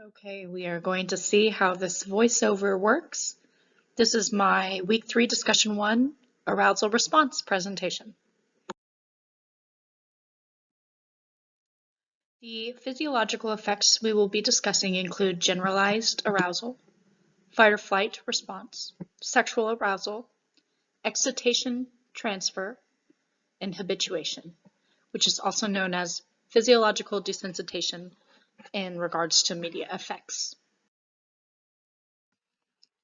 Okay, we are going to see how this voiceover works. This is my week 3 discussion 1 arousal response presentation. The physiological effects we will be discussing include generalized arousal, fight or flight response, sexual arousal, excitation transfer, and habituation, which is also known as physiological desensitization in regards to media effects.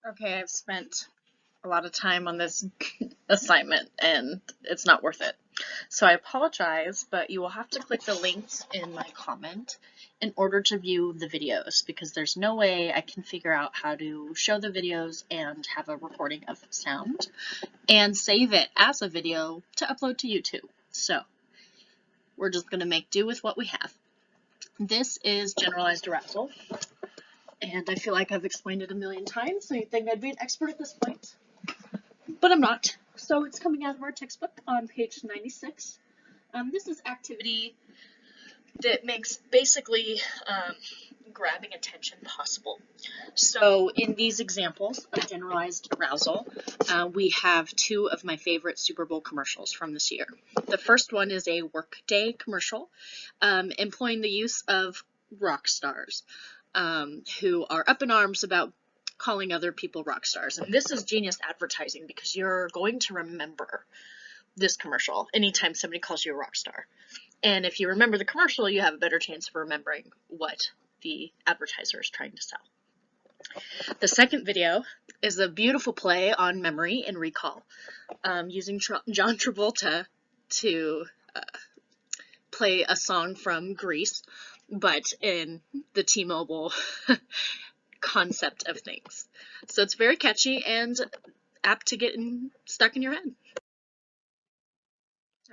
Okay, I've spent a lot of time on this assignment and it's not worth it. So I apologize, but you will have to click the links in my comment in order to view the videos because there's no way I can figure out how to show the videos and have a recording of sound and save it as a video to upload to YouTube. So we're just going to make do with what we have. This is generalized arousal. And I feel like I've explained it a million times, so you'd think I'd be an expert at this point. But I'm not. So it's coming out of our textbook on page 96. This is activity that makes basically grabbing attention possible. So in these examples of generalized arousal, we have 2 of my favorite Super Bowl commercials from this year. The first one is a workday commercial employing the use of rock stars who are up in arms about calling other people rock stars. And this is genius advertising because you're going to remember this commercial anytime somebody calls you a rock star. And if you remember the commercial, you have a better chance of remembering what the advertiser is trying to sell. The second video is a beautiful play on memory and recall, using John Travolta to play a song from Grease, but in the T-Mobile concept of things. So it's very catchy and apt to get stuck in your head.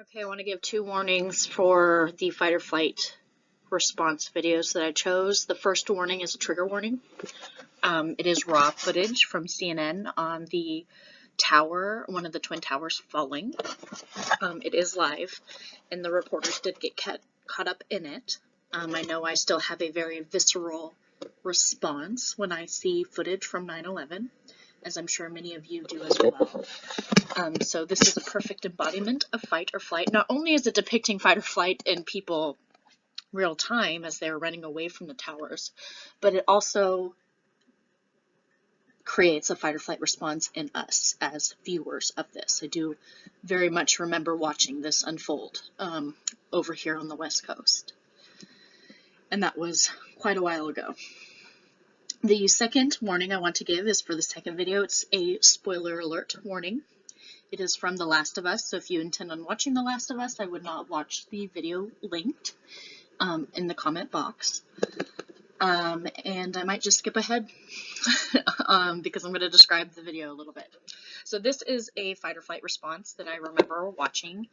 Okay, I want to give 2 warnings for the fight or flight response videos that I chose. The first warning is a trigger warning. It is raw footage from CNN on the tower, one of the Twin Towers falling. It is live, and the reporters did get caught up in it. I know I still have a very visceral response when I see footage from 9/11, as I'm sure many of you do as well. So this is a perfect embodiment of fight or flight. Not only is it depicting fight or flight in people real time as they're running away from the towers, but it also creates a fight or flight response in us as viewers of this. I do very much remember watching this unfold over here on the West Coast. And that was quite a while ago. The second warning I want to give is for the second video. It's a spoiler alert warning. It is from The Last of Us, so if you intend on watching The Last of Us, I would not watch the video linked in the comment box. And I might just skip ahead because I'm going to describe the video a little bit. So this is a fight or flight response that I remember watching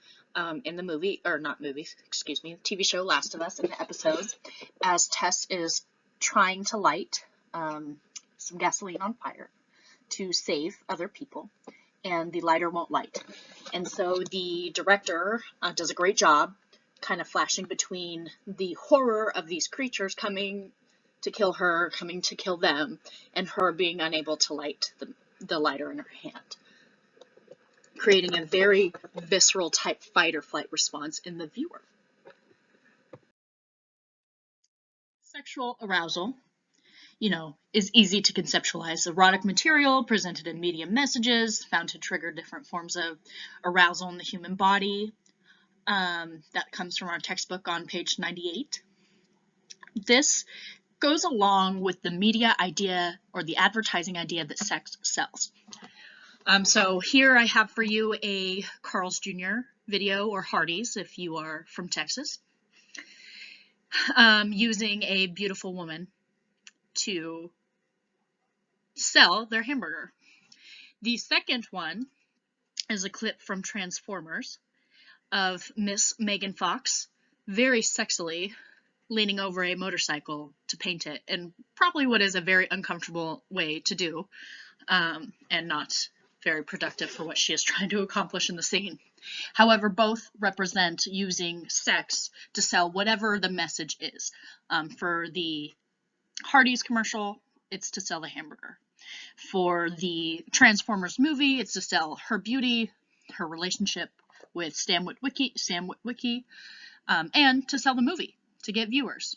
in the movie, or not movie, excuse me, TV show Last of Us in the episodes, as Tess is trying to light some gasoline on fire to save other people, and the lighter won't light. And so the director does a great job kind of flashing between the horror of these creatures coming to kill her, coming to kill them, and her being unable to light the lighter in her hand, creating a very visceral type fight or flight response in the viewer. Sexual arousal, is easy to conceptualize. Erotic material presented in media messages found to trigger different forms of arousal in the human body. That comes from our textbook on page 98. This goes along with the media idea or the advertising idea that sex sells. So here I have for you a Carl's Jr. video, or Hardee's if you are from Texas, using a beautiful woman to sell their hamburger. The second one is a clip from Transformers of Miss Megan Fox very sexily leaning over a motorcycle to paint it, and probably what is a very uncomfortable way to do, and not very productive for what she is trying to accomplish in the scene. However, both represent using sex to sell whatever the message is. For the Hardee's commercial, it's to sell the hamburger. For the Transformers movie, it's to sell her beauty, her relationship with Sam Witwicky, and to sell the movie, to get viewers.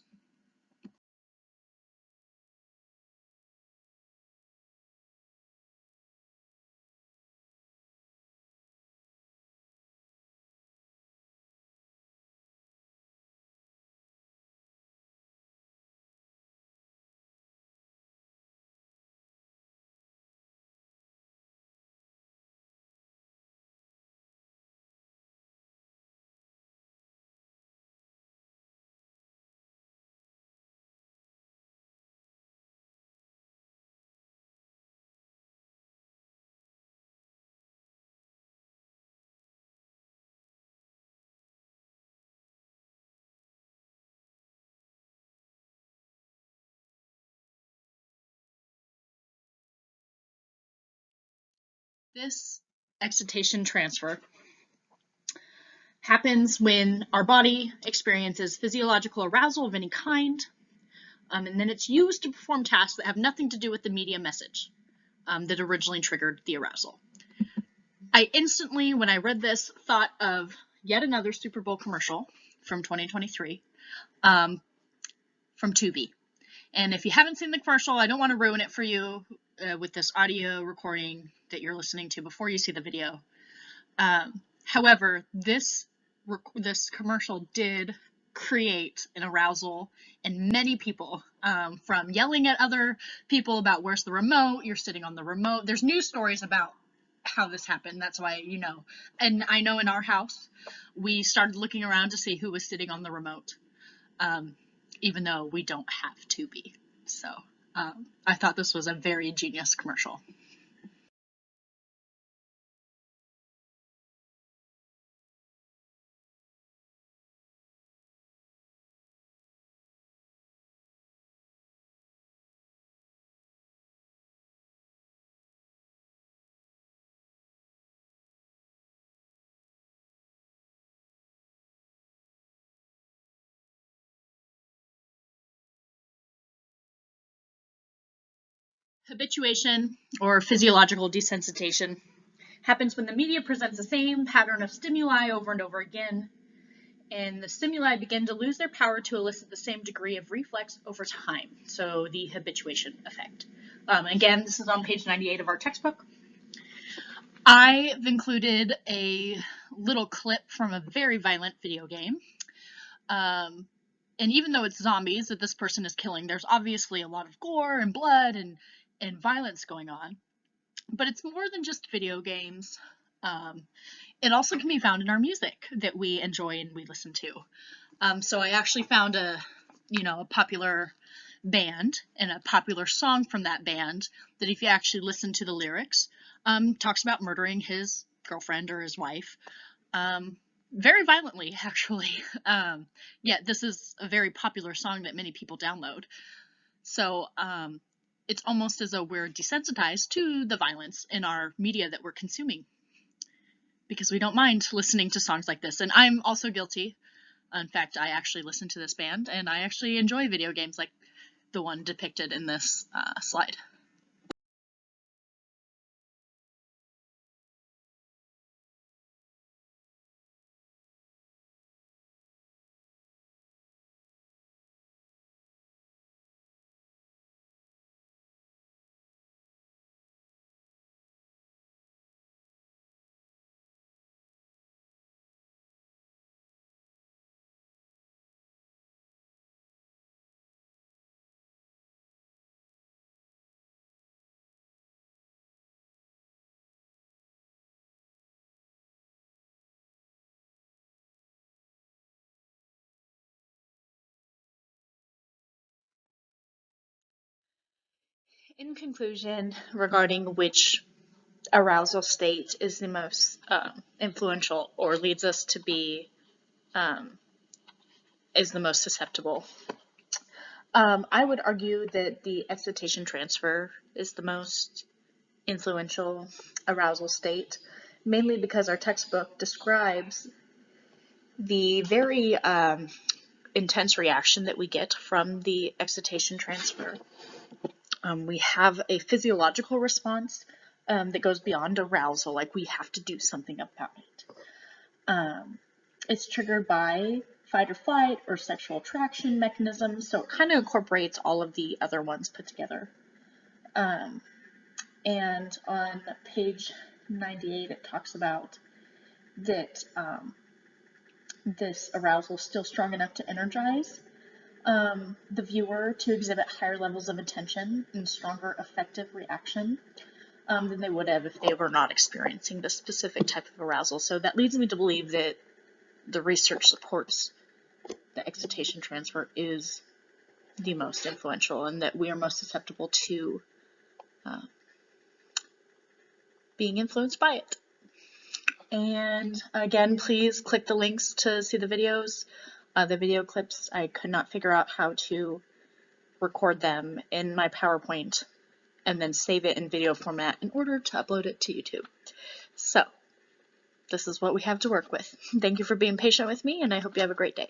This excitation transfer happens when our body experiences physiological arousal of any kind, and then it's used to perform tasks that have nothing to do with the media message that originally triggered the arousal. I instantly, when I read this, thought of yet another Super Bowl commercial from 2023 from Tubi. And if you haven't seen the commercial, I don't want to ruin it for you with this audio recording that you're listening to before you see the video. However, this commercial did create an arousal in many people, from yelling at other people about where's the remote, you're sitting on the remote. There's news stories about how this happened. That's why, and I know in our house, we started looking around to see who was sitting on the remote, even though we don't have Tubi. So I thought this was a very genius commercial. Habituation, or physiological desensitization, happens when the media presents the same pattern of stimuli over and over again, and the stimuli begin to lose their power to elicit the same degree of reflex over time. So the habituation effect. Again, this is on page 98 of our textbook. I've included a little clip from a very violent video game. And even though it's zombies that this person is killing, there's obviously a lot of gore and blood and violence going on. But it's more than just video games. It also can be found in our music that we enjoy and we listen to. So I actually found a popular band and a popular song from that band that, if you actually listen to the lyrics, talks about murdering his girlfriend or his wife. Very violently, actually. This is a very popular song that many people download. So it's almost as though we're desensitized to the violence in our media that we're consuming, because we don't mind listening to songs like this. And I'm also guilty. In fact, I actually listen to this band, and I actually enjoy video games like the one depicted in this slide. In conclusion, regarding which arousal state is the most influential or leads us to be is the most susceptible, I would argue that the excitation transfer is the most influential arousal state, mainly because our textbook describes the very intense reaction that we get from the excitation transfer. We have a physiological response that goes beyond arousal, like we have to do something about it. It's triggered by fight or flight or sexual attraction mechanisms, so it kind of incorporates all of the other ones put together. And on page 98, it talks about that this arousal is still strong enough to energize the viewer to exhibit higher levels of attention and stronger effective reaction than they would have if they were not experiencing this specific type of arousal. So that leads me to believe that the research supports that excitation transfer is the most influential and that we are most susceptible to being influenced by it. And again, please click the links to see the videos. The video clips, I could not figure out how to record them in my PowerPoint and then save it in video format in order to upload it to YouTube. So this is what we have to work with. Thank you for being patient with me, and I hope you have a great day.